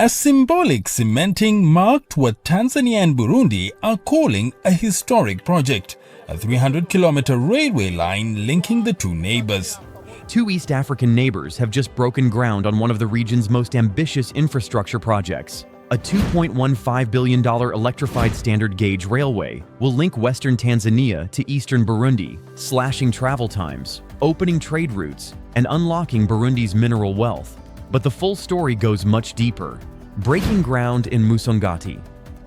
A symbolic cementing marked what Tanzania and Burundi are calling a historic project, a 300-kilometer railway line linking the two neighbors. Two East African neighbors have just broken ground on one of the region's most ambitious infrastructure projects. A $2.15 billion electrified standard gauge railway will link western Tanzania to eastern Burundi, slashing travel times, opening trade routes, and unlocking Burundi's mineral wealth. But the full story goes much deeper. Breaking ground in Musongati.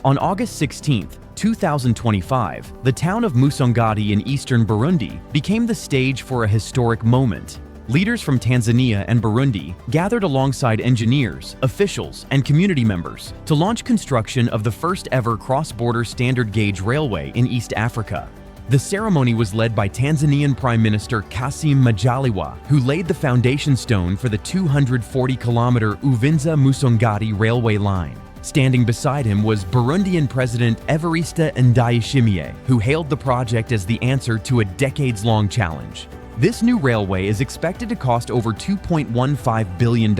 On August 16, 2025, the town of Musongati in eastern Burundi became the stage for a historic moment. Leaders from Tanzania and Burundi gathered alongside engineers, officials, and community members to launch construction of the first ever cross-border standard gauge railway in East Africa. The ceremony was led by Tanzanian Prime Minister Kassim Majaliwa, who laid the foundation stone for the 240-kilometer Uvinza-Musongati railway line. Standing beside him was Burundian President Evariste Ndayishimiye, who hailed the project as the answer to a decades-long challenge. This new railway is expected to cost over $2.15 billion,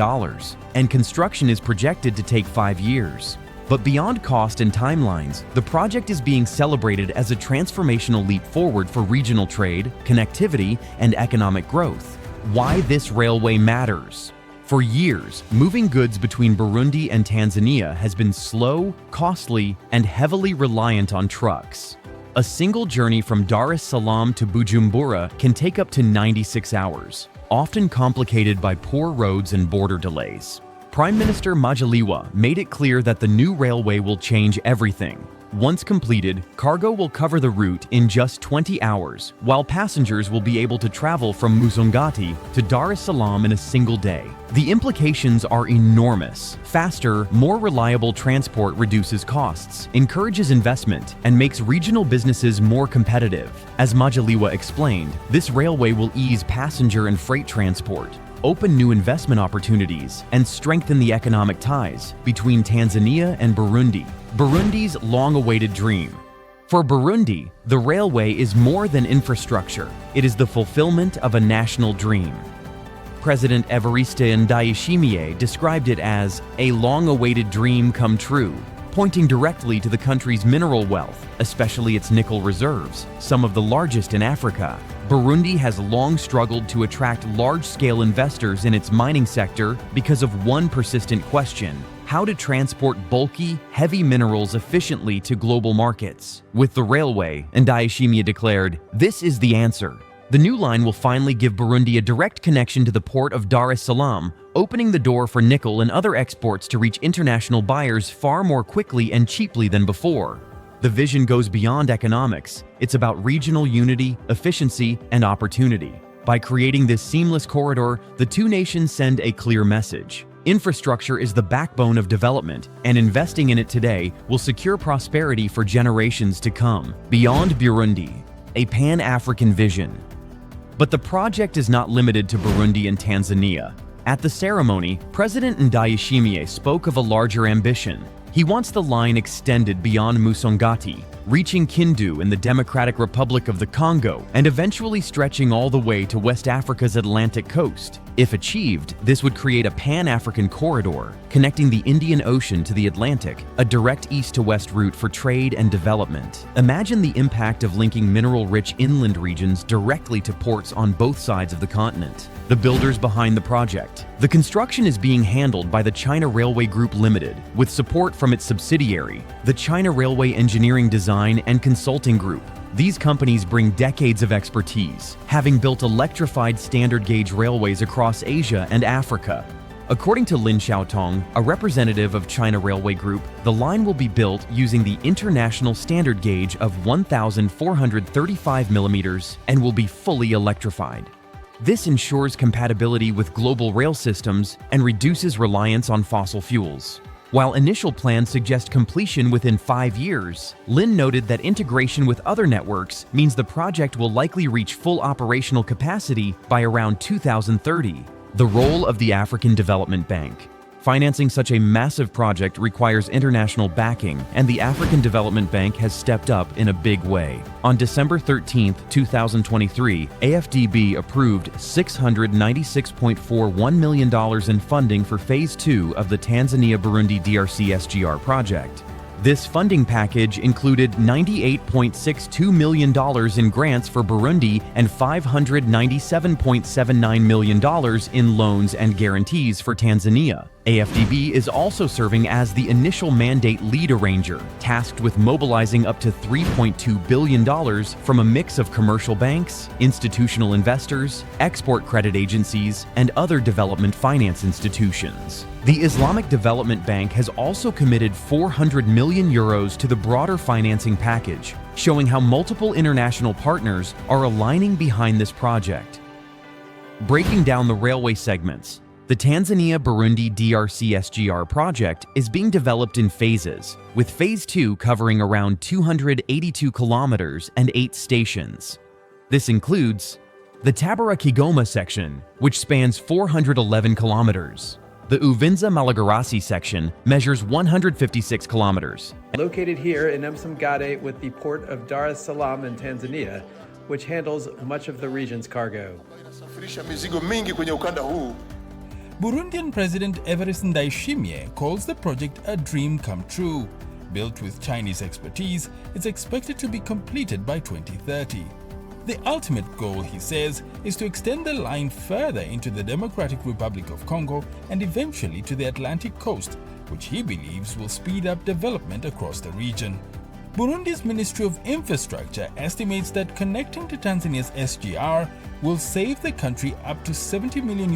and construction is projected to take 5 years. But beyond cost and timelines, the project is being celebrated as a transformational leap forward for regional trade, connectivity, and economic growth. Why this railway matters. For years, moving goods between Burundi and Tanzania has been slow, costly, and heavily reliant on trucks. A single journey from Dar es Salaam to Bujumbura can take up to 96 hours, often complicated by poor roads and border delays. Prime Minister Majaliwa made it clear that the new railway will change everything. Once completed, cargo will cover the route in just 20 hours, while passengers will be able to travel from Musongati to Dar es Salaam in a single day. The implications are enormous. Faster, more reliable transport reduces costs, encourages investment, and makes regional businesses more competitive. As Majaliwa explained, this railway will ease passenger and freight transport, open new investment opportunities, and strengthen the economic ties between Tanzania and Burundi. Burundi's long-awaited dream. For Burundi, the railway is more than infrastructure. It is the fulfillment of a national dream. President Evariste Ndayishimiye described it as a long-awaited dream come true, pointing directly to the country's mineral wealth, especially its nickel reserves, some of the largest in Africa. Burundi has long struggled to attract large-scale investors in its mining sector because of one persistent question: how to transport bulky, heavy minerals efficiently to global markets. With the railway, Ndayishimiye declared, "This is the answer." The new line will finally give Burundi a direct connection to the port of Dar es Salaam, opening the door for nickel and other exports to reach international buyers far more quickly and cheaply than before. The vision goes beyond economics. It's about regional unity, efficiency, and opportunity. By creating this seamless corridor, the two nations send a clear message. Infrastructure is the backbone of development, and investing in it today will secure prosperity for generations to come. Beyond Burundi, a Pan-African vision. But the project is not limited to Burundi and Tanzania. At the ceremony, President Ndayishimiye spoke of a larger ambition. He wants the line extended beyond Musongati, reaching Kindu in the Democratic Republic of the Congo, and eventually stretching all the way to West Africa's Atlantic coast. If achieved, this would create a Pan-African corridor, connecting the Indian Ocean to the Atlantic, a direct east-to-west route for trade and development. Imagine the impact of linking mineral-rich inland regions directly to ports on both sides of the continent. The builders behind the project. The construction is being handled by the China Railway Group Limited, with support from its subsidiary, the China Railway Engineering Design and Consulting Group. These companies bring decades of expertise, having built electrified standard gauge railways across Asia and Africa. According to Lin Xiaotong, a representative of China Railway Group, the line will be built using the international standard gauge of 1,435 millimeters and will be fully electrified. This ensures compatibility with global rail systems and reduces reliance on fossil fuels. While initial plans suggest completion within 5 years, Lin noted that integration with other networks means the project will likely reach full operational capacity by around 2030. The role of the African Development Bank. Financing such a massive project requires international backing, and the African Development Bank has stepped up in a big way. On December 13, 2023, AFDB approved $696.41 million in funding for Phase 2 of the Tanzania Burundi DRC SGR project. This funding package included $98.62 million in grants for Burundi and $597.79 million in loans and guarantees for Tanzania. AFDB is also serving as the initial mandate lead arranger, tasked with mobilizing up to $3.2 billion from a mix of commercial banks, institutional investors, export credit agencies, and other development finance institutions. The Islamic Development Bank has also committed 400 million euros to the broader financing package, showing how multiple international partners are aligning behind this project. Breaking down the railway segments, the Tanzania Burundi DRC SGR project is being developed in phases, with Phase 2 covering around 282 kilometers and 8 stations. This includes the Tabora-Kigoma section, which spans 411 kilometers. The Uvinza-Malagarasi section measures 156 kilometers. Located here in Musongati with the port of Dar es Salaam in Tanzania, which handles much of the region's cargo. Burundian President Evariste Ndayishimiye calls the project a dream come true. Built with Chinese expertise, it's expected to be completed by 2030. The ultimate goal, he says, is to extend the line further into the Democratic Republic of Congo and eventually to the Atlantic coast, which he believes will speed up development across the region. Burundi's Ministry of Infrastructure estimates that connecting to Tanzania's SGR will save the country up to $70 million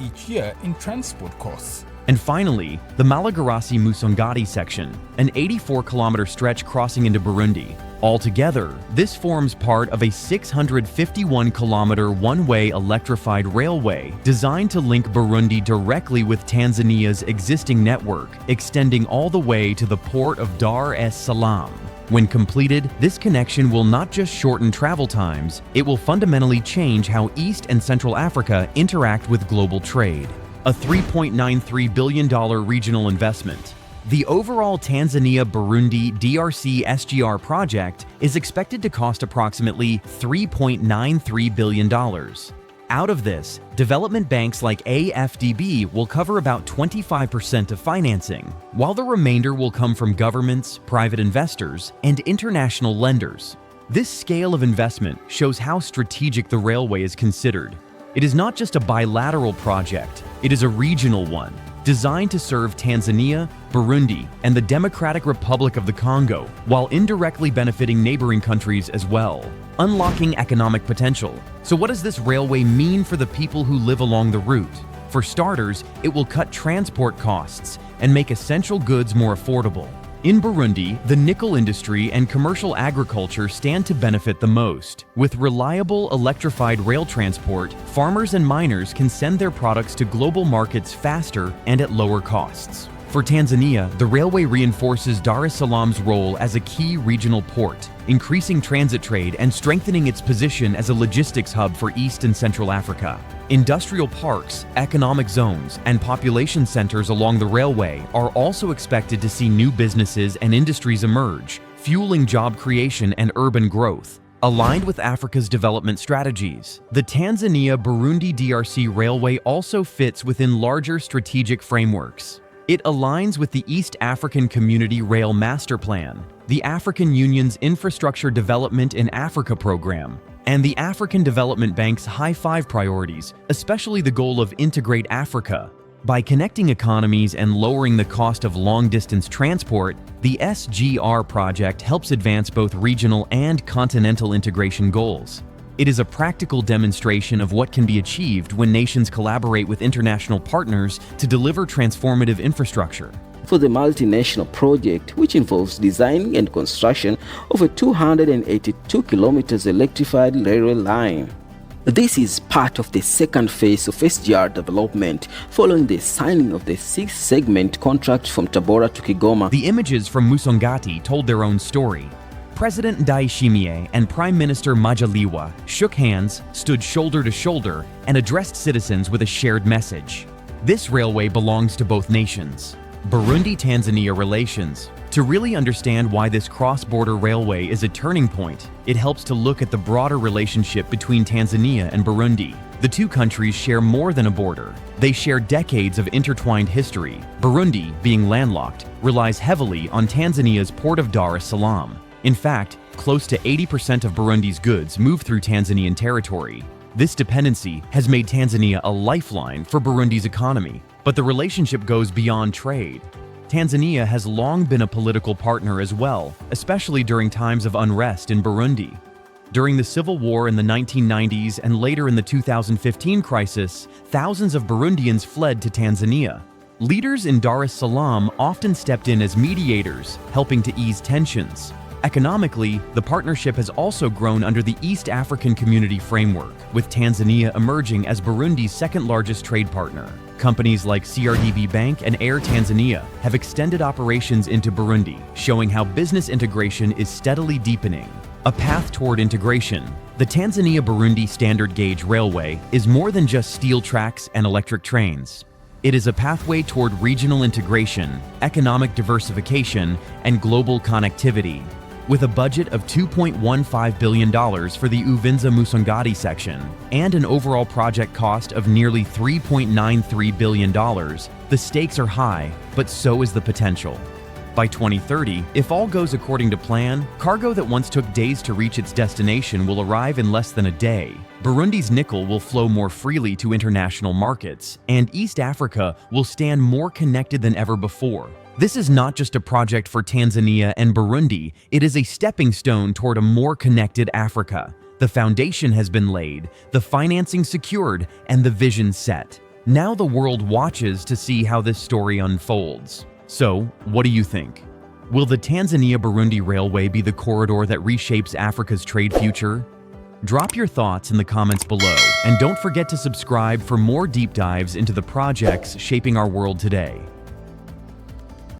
each year in transport costs. And finally, the Malagarasi-Musongati section, an 84-kilometer stretch crossing into Burundi. Altogether, this forms part of a 651-kilometer one-way electrified railway designed to link Burundi directly with Tanzania's existing network, extending all the way to the port of Dar es Salaam. When completed, this connection will not just shorten travel times, it will fundamentally change how East and Central Africa interact with global trade. A $3.93 billion regional investment. The overall Tanzania Burundi DRC SGR project is expected to cost approximately $3.93 billion. Out of this, development banks like AFDB will cover about 25% of financing, while the remainder will come from governments, private investors, and international lenders. This scale of investment shows how strategic the railway is considered. It is not just a bilateral project, it is a regional one, designed to serve Tanzania, Burundi, and the Democratic Republic of the Congo, while indirectly benefiting neighboring countries as well, unlocking economic potential. So what does this railway mean for the people who live along the route? For starters, it will cut transport costs and make essential goods more affordable. In Burundi, the nickel industry and commercial agriculture stand to benefit the most. With reliable electrified rail transport, farmers and miners can send their products to global markets faster and at lower costs. For Tanzania, the railway reinforces Dar es Salaam's role as a key regional port, increasing transit trade and strengthening its position as a logistics hub for East and Central Africa. Industrial parks, economic zones, and population centers along the railway are also expected to see new businesses and industries emerge, fueling job creation and urban growth. Aligned with Africa's development strategies, the Tanzania Burundi DRC Railway also fits within larger strategic frameworks. It aligns with the East African Community Rail Master Plan, the African Union's Infrastructure Development in Africa program, and the African Development Bank's High Five priorities, especially the goal of Integrate Africa. By connecting economies and lowering the cost of long-distance transport, the SGR project helps advance both regional and continental integration goals. It is a practical demonstration of what can be achieved when nations collaborate with international partners to deliver transformative infrastructure. For the multinational project, which involves designing and construction of a 282 kilometers electrified railway line. This is part of the second phase of SGR development, following the signing of the 6th segment contract from Tabora to Kigoma. The images from Musongati told their own story. President Ndayishimiye and Prime Minister Majaliwa shook hands, stood shoulder to shoulder, and addressed citizens with a shared message. This railway belongs to both nations. Burundi-Tanzania Relations. To really understand why this cross-border railway is a turning point, it helps to look at the broader relationship between Tanzania and Burundi. The two countries share more than a border. They share decades of intertwined history. Burundi, being landlocked, relies heavily on Tanzania's port of Dar es Salaam. In fact, close to 80% of Burundi's goods move through Tanzanian territory. This dependency has made Tanzania a lifeline for Burundi's economy. But the relationship goes beyond trade. Tanzania has long been a political partner as well, especially during times of unrest in Burundi. During the civil war in the 1990s and later in the 2015 crisis, thousands of Burundians fled to Tanzania. Leaders in Dar es Salaam often stepped in as mediators, helping to ease tensions. Economically, the partnership has also grown under the East African Community Framework, with Tanzania emerging as Burundi's second-largest trade partner. Companies like CRDB Bank and Air Tanzania have extended operations into Burundi, showing how business integration is steadily deepening. A path toward integration. The Tanzania Burundi Standard Gauge Railway is more than just steel tracks and electric trains. It is a pathway toward regional integration, economic diversification, and global connectivity. With a budget of $2.15 billion for the Uvinza-Musongati section and an overall project cost of nearly $3.93 billion, the stakes are high, but so is the potential. By 2030, if all goes according to plan, cargo that once took days to reach its destination will arrive in less than a day. Burundi's nickel will flow more freely to international markets, and East Africa will stand more connected than ever before. This is not just a project for Tanzania and Burundi, it is a stepping stone toward a more connected Africa. The foundation has been laid, the financing secured, and the vision set. Now the world watches to see how this story unfolds. So, what do you think? Will the Tanzania-Burundi Railway be the corridor that reshapes Africa's trade future? Drop your thoughts in the comments below, and don't forget to subscribe for more deep dives into the projects shaping our world today.